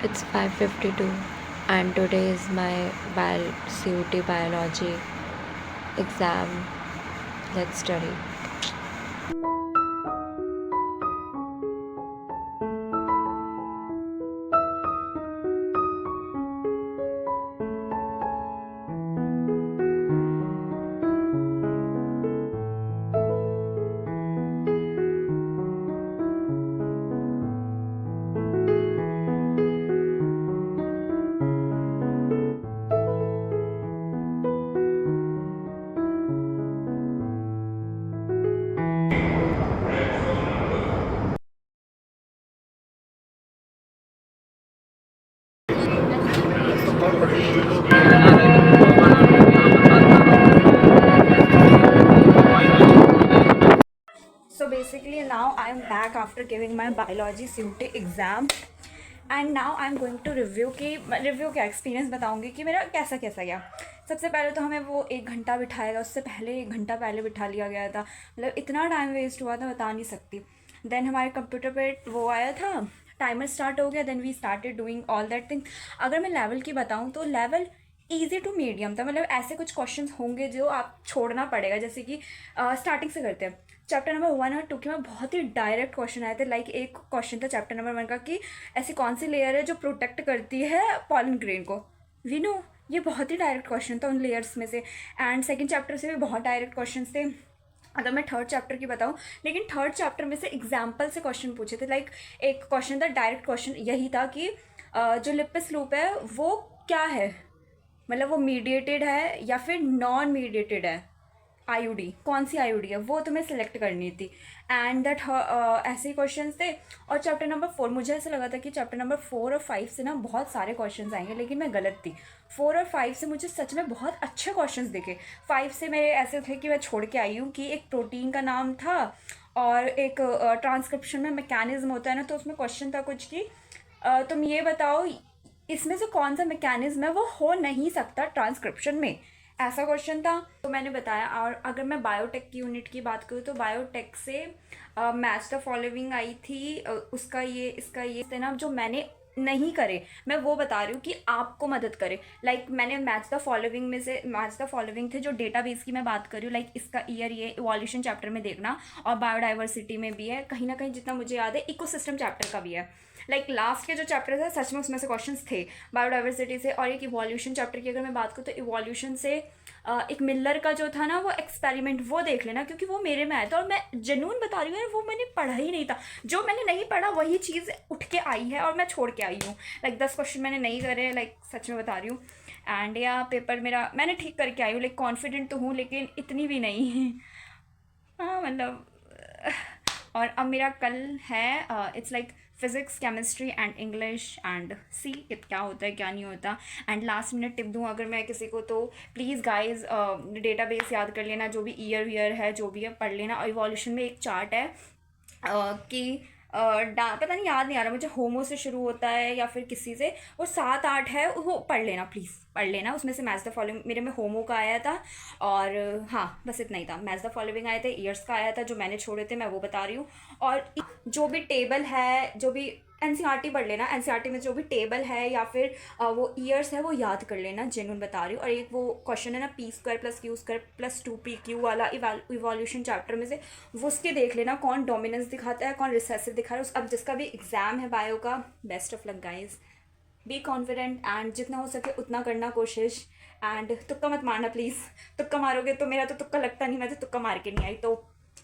It's 5:52 and today is my CUT biology exam. Let's study. So basically now I am back after giving my biology CUT exam and now I am going to review क्या experience बताऊंगी कि मेरा कैसा कैसा गया। सबसे पहले तो हमें वो 1 घंटा बिठाएगा, उससे पहले 1 घंटा पहले बिठा लिया गया था, मतलब इतना टाइम वेस्ट हुआ था बता नहीं सकती। देन हमारे कंप्यूटर पे वो आया था, टाइमर स्टार्ट हो गया, then we started doing all that thing. अगर मैं लेवल की बताऊँ तो लेवल ईजी टू मीडियम था, मतलब ऐसे कुछ क्वेश्चंस होंगे जो आप छोड़ना पड़ेगा, जैसे कि स्टार्टिंग से करते हैं। चैप्टर नंबर 1 और 2 के में बहुत ही डायरेक्ट क्वेश्चन आए थे। लाइक एक क्वेश्चन था चैप्टर नंबर 1 का कि ऐसी कौन सी लेयर है जो प्रोटेक्ट करती है पॉलन ग्रेन को। वी नो, ये बहुत ही डायरेक्ट क्वेश्चन था उन लेयर्स में से। एंड सेकंड चैप्टर से भी बहुत डायरेक्ट क्वेश्चन थे। अगर मैं थर्ड चैप्टर की बताऊँ, लेकिन थर्ड चैप्टर में से एग्जाम्पल से क्वेश्चन पूछे थे। लाइक एक क्वेश्चन था, डायरेक्ट क्वेश्चन यही था कि जो लिपिस लूप है वो क्या है, मतलब वो मीडिएटेड है या फिर नॉन मीडिएटेड है। आईयूडी कौन सी आईयूडी है वो तुम्हें सिलेक्ट करनी थी। एंड दैट ऐसे ही क्वेश्चन थे। और चैप्टर नंबर 4, मुझे ऐसा लगा था कि चैप्टर नंबर 4 और 5 से ना बहुत सारे क्वेश्चन आएंगे, लेकिन मैं गलत थी। 4 और 5 से मुझे सच में बहुत अच्छे क्वेश्चन दिखे। 5 से मेरे ऐसे थे कि मैं छोड़ के आई हूँ कि एक प्रोटीन का नाम था, और एक ट्रांसक्रिप्शन में मैकेनिज्म होता है ना, तो उसमें क्वेश्चन था कुछ कि तुम ये बताओ इसमें से कौन सा मैकेनिज्म है वो हो नहीं सकता ट्रांसक्रिप्शन में, ऐसा क्वेश्चन था। तो मैंने बताया। और अगर मैं बायोटेक की यूनिट की बात करूँ तो बायोटेक से मैच द फॉलोइंग आई थी। उसका ये इसका ये ना जो मैंने नहीं करे, मैं वो बता रही हूँ कि आपको मदद करे। लाइक मैंने मैच द फॉलोइंग में से, मैच द फॉलोइंग थे जो डेटाबेस की मैं बात कर रही हूँ। लाइक इसका ईयर ये इवोल्यूशन चैप्टर में देखना, और बायोडाइवर्सिटी में भी है कहीं ना कहीं, जितना मुझे याद है इकोसिस्टम चैप्टर का भी है। लाइक लास्ट के जो चैप्टर था सच में उसमें से क्वेश्चंस थे बायोडाइवर्सिटी से। और एक इवोल्यूशन चैप्टर की अगर मैं बात करूँ तो इवोल्यूशन से एक मिलर का जो था ना वो एक्सपेरिमेंट, वो देख लेना, क्योंकि वो मेरे में आया था और मैं जनून बता रही हूँ यार, वो मैंने पढ़ा ही नहीं था। जो मैंने नहीं पढ़ा वही चीज़ उठ के आई है और मैं छोड़ के आई हूँ। लाइक 10 क्वेश्चन मैंने नहीं करे, लाइक सच में बता रही हूँ। एंड या पेपर मेरा मैंने ठीक करके आई हूँ, लाइक कॉन्फिडेंट तो हूँ लेकिन इतनी भी नहीं है। हाँ मतलब और अब मेरा कल है, it's like physics, chemistry and English, and see क्या होता है क्या नहीं होता। एंड लास्ट मिनट टिप दूँ अगर मैं किसी को, तो प्लीज़ गाइज डेटाबेस याद कर लेना, जो भी ईयर वीयर है जो भी है पढ़ लेना। और इवोल्यूशन में एक चार्ट है कि पता नहीं, याद नहीं आ रहा मुझे, होमो से शुरू होता है या फिर किसी से, वो 7 8 है, वो पढ़ लेना प्लीज़, पढ़ लेना। उसमें से मैच द फॉलोइंग मेरे में होमो का आया था। और हाँ बस इतना ही था, मैच द फॉलोइंग आए थे, ईयर्स का आया था जो मैंने छोड़े थे मैं वो बता रही हूँ। और जो भी टेबल है, जो भी एनसीईआरटी पढ़ लेना, एनसीईआरटी में जो भी टेबल है या फिर वो ईयर्स है वो याद कर लेना, जेन्युइन बता रही हूँ। और एक वो क्वेश्चन है ना, P² + Q² + 2 P Q वाला इवोल्यूशन चैप्टर में से, वो उसके देख लेना कौन डोमिनेंस दिखाता है कौन रिसेसिव दिखा रहा है। अब जिसका भी एग्जाम है बायो का, best of luck guys, be confident and जितना हो सके उतना करना कोशिश। एंड तुक्का मत मारना प्लीज़, तुक्का मारोगे तो, मेरा तो तुक्का लगता नहीं, मैं तो तुक्का मार के नहीं आई। तो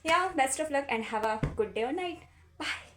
या best of luck and have a good day और नाइट। बाय।